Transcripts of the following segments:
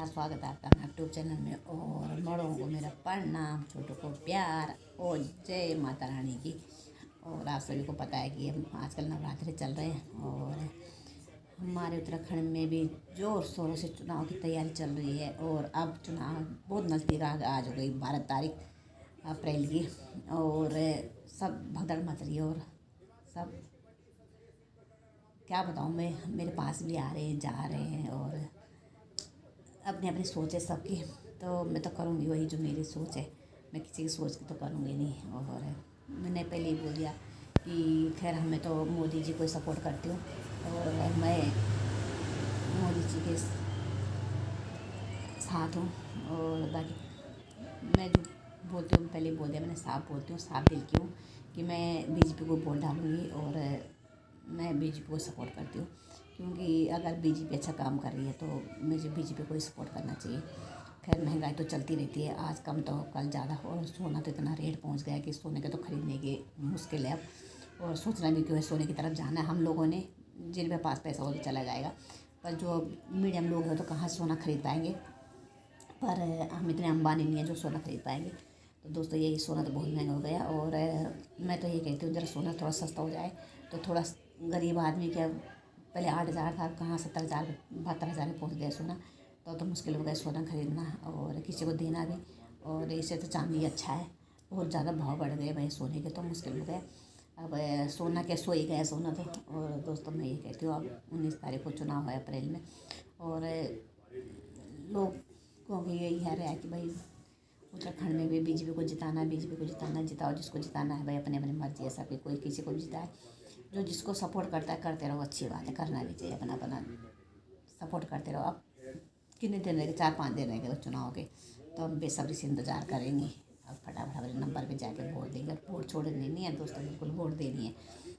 नमस्कार, स्वागत है आपका हमारे यूट्यूब चैनल में। और बड़ों को मेरा प्रणाम, छोटों को प्यार और जय माता रानी की। और आप सभी को पता है कि हम आजकल नवरात्रि चल रहे हैं और हमारे उत्तराखंड में भी जोर शोरों से चुनाव की तैयारी चल रही है। और अब चुनाव बहुत नज़दीक आज हो गई 12 तारीख अप्रैल की। और सब भगदड़ मच रही है और सब क्या बताऊँ मैं, मेरे पास भी आ रहे हैं, जा रहे हैं और अपनी अपनी सोच है सबकी। तो मैं तो करूँगी वही जो मेरी सोच है, मैं किसी की सोच की तो करूँगी नहीं। और मैंने पहले ही बोल दिया कि खैर हमें तो मोदी जी को सपोर्ट करती हूँ और मैं मोदी जी के साथ हूँ। और बाकी मैं जो बोलती हूँ, पहले बोल दिया मैंने, साफ बोलती हूँ, साफ दिल की हूँ कि मैं बीजेपी को वोट डालूँगी और मैं बीजेपी को सपोर्ट करती हूँ। क्योंकि अगर बीजेपी अच्छा काम कर रही है तो मुझे बीजेपी को ही सपोर्ट करना चाहिए। खैर महंगाई तो चलती रहती है, आज कम तो कल ज़्यादा। और सोना तो इतना रेट पहुंच गया है कि सोने के तो खरीदने की मुश्किल है अब। और सोचना भी क्यों है, सोने की तरफ जाना है हम लोगों ने, जिनके पास पैसा हो तो चला जाएगा। पर जो मीडियम लोग हैं तो कहाँ सोना खरीद पाएंगे। पर हम इतने अंबानी नहीं हैं जो सोना खरीद पाएंगे। तो दोस्तों यही, सोना तो बहुत महंगा हो गया। और मैं तो ये कहती हूँ जरा सोना थोड़ा सस्ता हो जाए तो थोड़ा गरीब आदमी क्या, पहले 8,000 था, कहाँ 70,000 72,000 में पहुँच गया सोना। तो मुश्किल हो गया सोना खरीदना और किसी को देना भी। और इससे तो चांदी अच्छा है, बहुत ज़्यादा भाव बढ़ गए भाई सोने के, तो मुश्किल हो गया। अब सोना क्या, सो ही गया सोना तो। और दोस्तों मैं ये कहती हूँ, अब 19 तारीख को चुनाव है अप्रैल में। और लोग को भी यही है कि भाई उत्तराखंड में भी बीजेपी को जिताना है, बीजेपी को जिताना है। जिताओ जिसको जिताना है भाई, अपने अपनी मर्जी है सबकी, कोई किसी को भी जिताए। जो जिसको सपोर्ट करता है करते रहो, अच्छी बात है, करना भी चाहिए, अपना अपना सपोर्ट करते रहो। अब कितने दिन रहेंगे, 4-5 दिन रहेंगे तो चुनाव के, तो हम बेसब्री से इंतज़ार करेंगे। अब फटाफट अपने नंबर पे जाके वोट देंगे। वोट छोड़नी नहीं है दोस्तों, बिल्कुल वोट देनी है,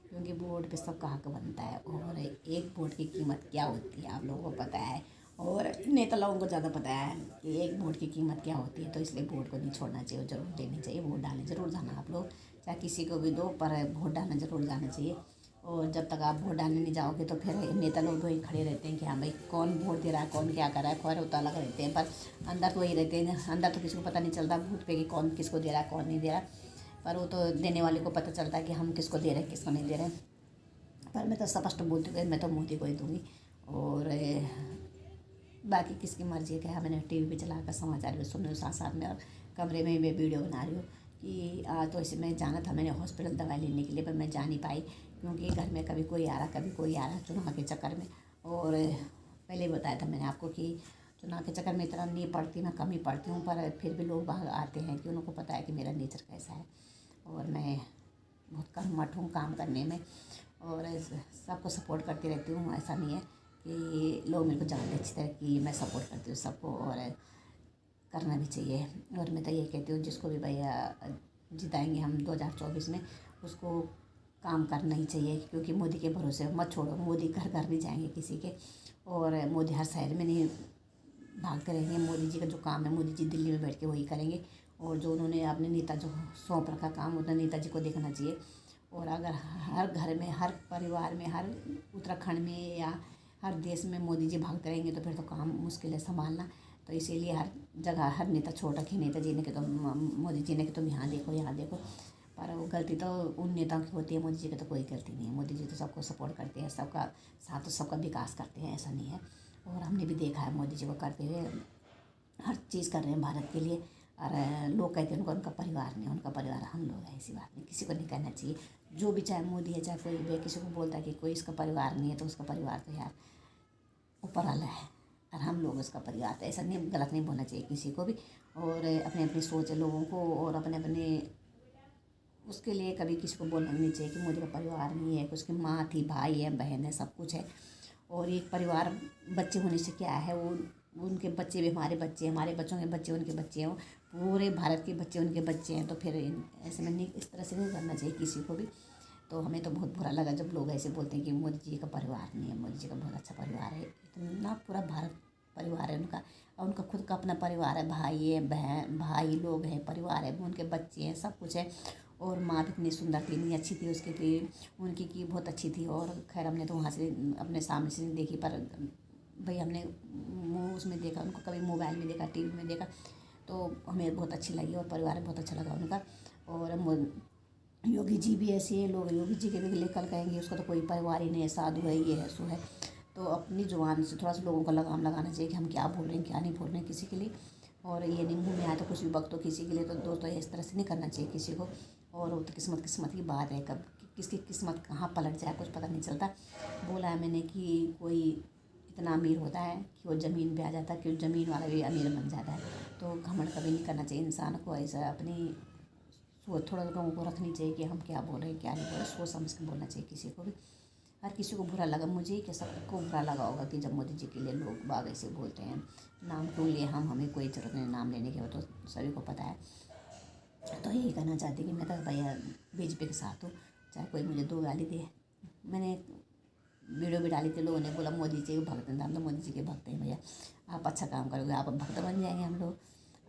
क्योंकि वोट पे सबका हक बनता है। और एक वोट की कीमत क्या होती है आप लोगों को पता है, और नेता लोगों को ज़्यादा पता है कि एक वोट की कीमत क्या होती है। तो इसलिए वोट को नहीं छोड़ना चाहिए, ज़रूर देनी चाहिए। वोट डालने ज़रूर जाना आप लोग, चाहे किसी को भी दो, पर वोट डालना ज़रूर जाना चाहिए। और जब तक आप वोट डालने नहीं जाओगे तो फिर नेता लोग वही खड़े रहते हैं कि हाँ भाई कौन वोट दे रहा है, कौन क्या कर रहा है, खैर वो तो अलग रहते हैं, पर अंदर तो वही रहते हैं। अंदर तो किसी को पता नहीं चलता वोट पे कि कौन किसको दे रहा है, कौन नहीं दे रहा। पर वो तो देने वाले को पता चलता है कि हम किसको दे रहे हैं, किसको नहीं दे रहे हैं। पर मैं तो स्पष्ट बोलती हूँ, मैं तो मोदी को ही दूँगी। और बाकी किसकी मर्जी है क्या। मैंने टीवी पे चला कर समाचार भी सुन रही हूँ साथ साथ में, और कमरे में मैं वीडियो बना रही हूँ कि तो इसे मैं जाना था, मैंने हॉस्पिटल दवाई लेने के लिए, पर मैं जा नहीं पाई क्योंकि घर में कभी कोई आ रहा कभी कोई आ रहा चुनाव के चक्कर में। और पहले ही बताया था मैंने आपको कि चुनाव के चक्कर में इतना नहीं पढ़ती, मैं कम ही पढ़ती हूँ, पर फिर भी लोग बाहर आते हैं कि उनको पता है कि मेरा नेचर कैसा है। और मैं बहुत कर्मठ हूँ काम करने में और सबको सपोर्ट करती रहती हूँ। ऐसा नहीं है कि लोग मेरे को जानते अच्छी तरह कि मैं सपोर्ट करती हूँ सबको, और करना भी चाहिए। और मैं तो ये कहती हूँ जिसको भी भैया जिताएंगे हम 2024 में, उसको काम करना ही चाहिए। क्योंकि मोदी के भरोसे मत छोड़ो, मोदी घर घर नहीं जाएंगे किसी के, और मोदी हर शहर में नहीं भागते रहेंगे। मोदी जी का जो काम है, मोदी जी दिल्ली में बैठ के वही करेंगे। और जो उन्होंने अपने नेता जो सौंप रखा काम, उतना नेताजी को देखना चाहिए। और अगर हर घर में, हर परिवार में, हर उत्तराखंड में या हर देश में मोदी जी भागते रहेंगे तो फिर तो काम मुश्किल है संभालना। तो इसीलिए हर जगह हर नेता छोड़ रखे, नेताजी ने कि तो मोदी जी ने कि तुम यहाँ देखो यहाँ देखो। पर वो गलती तो उन नेताओं की होती है, मोदी जी की तो कोई गलती नहीं है। मोदी जी तो सबको सपोर्ट करते हैं, सबका साथ, तो सबका विकास करते हैं, ऐसा नहीं है। और हमने भी देखा है मोदी जी को करते हुए, हर चीज़ कर रहे हैं भारत के लिए। और लोग कहते हैं उनका परिवार नहीं, उनका परिवार हम लोग हैं। ऐसी बात नहीं, किसी को नहीं कहना चाहिए। जो भी, चाहे मोदी है चाहे कोई भी, किसी को बोलता है कि कोई इसका परिवार नहीं है, तो उसका परिवार तो यार ऊपर वाला है और हम लोग उसका परिवार। तो ऐसा नहीं, गलत नहीं बोलना चाहिए किसी को भी। और अपनी अपनी सोच है लोगों को, और अपने अपने उसके लिए कभी किसी को बोलना नहीं चाहिए कि मोदी का परिवार नहीं है, कि उसकी माँ थी, भाई है, बहन है, सब कुछ है। और एक परिवार बच्चे होने से क्या है, वो उनके बच्चे भी हमारे बच्चे हैं, हमारे बच्चों के बच्चे उनके बच्चे हैं, पूरे भारत के बच्चे उनके बच्चे हैं। तो फिर ऐसे में नहीं, इस तरह से नहीं करना चाहिए किसी को भी। तो हमें तो बहुत बुरा लगा जब लोग ऐसे बोलते हैं कि मोदी जी का परिवार नहीं है। मोदी जी का बहुत अच्छा परिवार है, इतना पूरा भारत परिवार है उनका। और उनका खुद का अपना परिवार है, भाई है, बहन भाई लोग हैं, परिवार है, उनके बच्चे हैं, सब कुछ है। और माँ भी इतनी सुंदर थी, इतनी अच्छी थी उसकी थी, उनकी की बहुत अच्छी थी। और खैर हमने तो वहाँ से अपने सामने से नहीं देखी, पर भाई हमने उसमें देखा उनको, कभी मोबाइल में देखा, टीवी में देखा, तो हमें बहुत अच्छी लगी और परिवार में बहुत अच्छा लगा उनका। और योगी जी भी ऐसे हैं, लोग योगी जी के भी लिए कल कहेंगे उसका तो कोई परिवार ही नहीं है, साधु है, ये है, सो है। तो अपनी जुबान से थोड़ा सा लोगों को लगाम लगाना चाहिए कि हम क्या बोल रहे हैं, क्या नहीं बोल रहे हैं किसी के लिए। और ये नहीं मुँह में आए तो कुछ भी बक तो किसी के लिए, तो दोस्तों इस तरह से नहीं करना चाहिए किसी को। और वो तो किस्मत की बात है, कब किसकी किस्मत कहाँ पलट जाए कुछ पता नहीं चलता। बोला है मैंने कि कोई इतना अमीर होता है कि वो ज़मीन पे आ जाता है, कि ज़मीन वाला भी अमीर बन जाता है। तो घमंड कभी नहीं करना चाहिए इंसान को, ऐसा अपनी सोच थोड़ा लोगों को रखनी चाहिए कि हम क्या बोल रहे हैं क्या नहीं बोल रहे, सोच समझ के बोलना चाहिए किसी को भी। हर किसी को बुरा लगा, मुझे ही क्या सबको बुरा लगा होगा कि जब मोदी जी के लिए लोग बाग ऐसे बोलते हैं। नाम क्यों लिए हमें कोई ज़रूरत नहीं नाम लेने की, वो तो सभी को पता है। तो यही कहना चाहती कि मैं तो भैया बीजेपी के साथ हूँ, चाहे कोई मुझे दो गाली दे। मैंने वीडियो भी डाली थी, लोगों ने बोला मोदी जी के भक्त हैं, हम तो मोदी जी के भक्त हैं भैया, आप अच्छा काम करोगे आप भक्त बन जाएंगे हम लोग।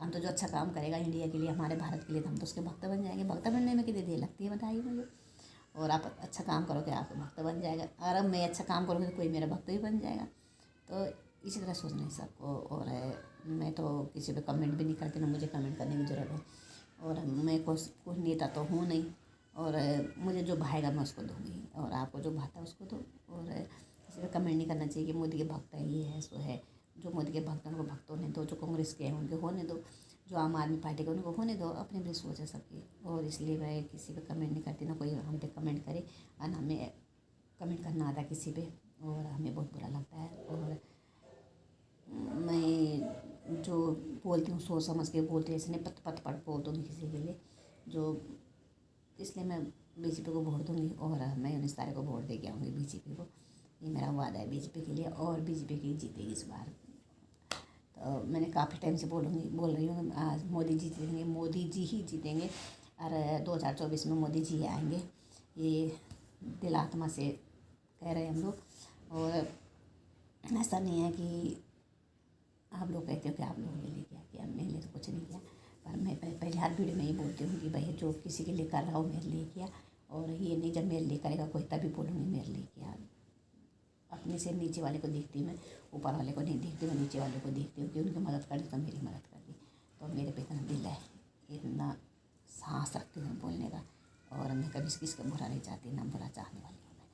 हम तो जो अच्छा काम करेगा इंडिया के लिए, हमारे भारत के लिए, तो हम तो उसके भक्त बन जाएंगे। भक्त बनने में कितनी देर लगती है बताइए मुझे। और आप अच्छा काम करोगे आप भक्त बन जाएगा, और अब मैं अच्छा काम करूँगी तो कोई मेरा भक्त भी बन जाएगा। तो इसी तरह सोचना है सबको। और मैं तो किसी पे कमेंट भी नहीं करती, ना मुझे कमेंट करने की ज़रूरत है। और मैं कोई नेता तो हूँ नहीं, और मुझे जो भाएगा मैं उसको दूँगी, और आपको जो भाता है उसको दो। और किसी पे कमेंट नहीं करना चाहिए कि मोदी के भक्त है, ये है सो है। जो मोदी के भक्त हैं उनको भक्त होने दो, जो कांग्रेस के हैं उनको होने दो, जो आम आदमी पार्टी के उनको होने दो। अपनी अपनी सोच है सबकी, और इसलिए मैं किसी पे कमेंट नहीं करती, ना कोई हम पे कमेंट करे, और ना हमें कमेंट करना आता किसी पे, और हमें बहुत बुरा लगता है। और मैं जो बोलती हूँ सोच समझ के बोलती हूँ, ऐसे नहीं पत पत पड़ बोल दूँगी किसी के लिए जो, इसलिए मैं बीजेपी को वोट दूँगी। और मैं 19 तारीख को वोट दे के आऊँगी बीजेपी को, ये मेरा वादा है बीजेपी के लिए। और बीजेपी की जीतेगी इस बार। तो मैंने काफ़ी टाइम से बोल रही हूँ आज मोदी जी जीतेंगे, मोदी जी ही जीतेंगे, और 2024 में मोदी जी आएंगे, ये दिल आत्मा से कह रहे हैं हम लोग। और ऐसा नहीं है कि आप लोग कहते हो कि आप लोगों ने ले किया मेरे लिए तो कुछ नहीं किया, पर मैं पहले हर वीडियो में ये बोलती हूँ कि भाई जो किसी के लिए कर रहा हो मेरे लिए किया। और ये नहीं जब मेरे लिए करेगा कोई तभी बोलूँगी मेरे लिए किया। अपने से नीचे वाले को देखती हूँ मैं, ऊपर वाले को नहीं देखती, मैं नीचे वाले को देखती हूँ कि उनकी मदद कर दी तो मेरी मदद कर दी। तो मेरे पे इतना दिल है, इतना साहस रखती हूँ बोलने का, और मैं कभी किसी का बुरा नहीं चाहती, ना बुरा चाहने वाली हूँ मैं।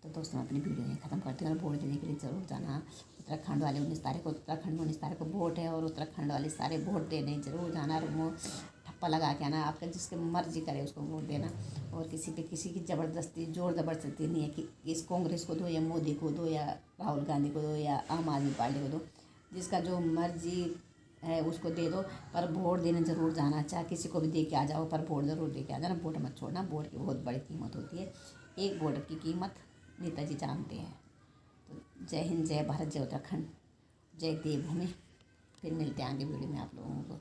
तो दोस्तों अपनी वीडियो यहीं ख़त्म करती हूँ। और वोट देने के लिए ज़रूर जाना। उत्तराखंड वाले 19 तारीख को, उत्तराखंड में 19 तारीख को वोट है, और उत्तराखंड वाले सारे वोट देने ज़रूर जाना। और वो ठप्पा लगा के आना, आपका जिसके मर्जी करे उसको वोट देना। और किसी पे किसी की ज़बरदस्ती जोर ज़बरदस्ती नहीं है कि इस कांग्रेस को दो या मोदी को दो या राहुल गांधी को दो या आम आदमी पार्टी को दो, जिसका जो मर्जी है उसको दे दो। पर वोट देने ज़रूर जाना, चाहे किसी को भी दे के आ जाओ, पर वोट ज़रूर दे के आ जाना। वोट मत छोड़ना, वोट की बहुत बड़ी कीमत होती है, एक वोट की कीमत नेताजी जानते हैं। तो जय हिंद, जय भारत, जय उत्तराखंड, जय देवभूमि। फिर मिलते हैं आगे वीडियो में आप लोगों को।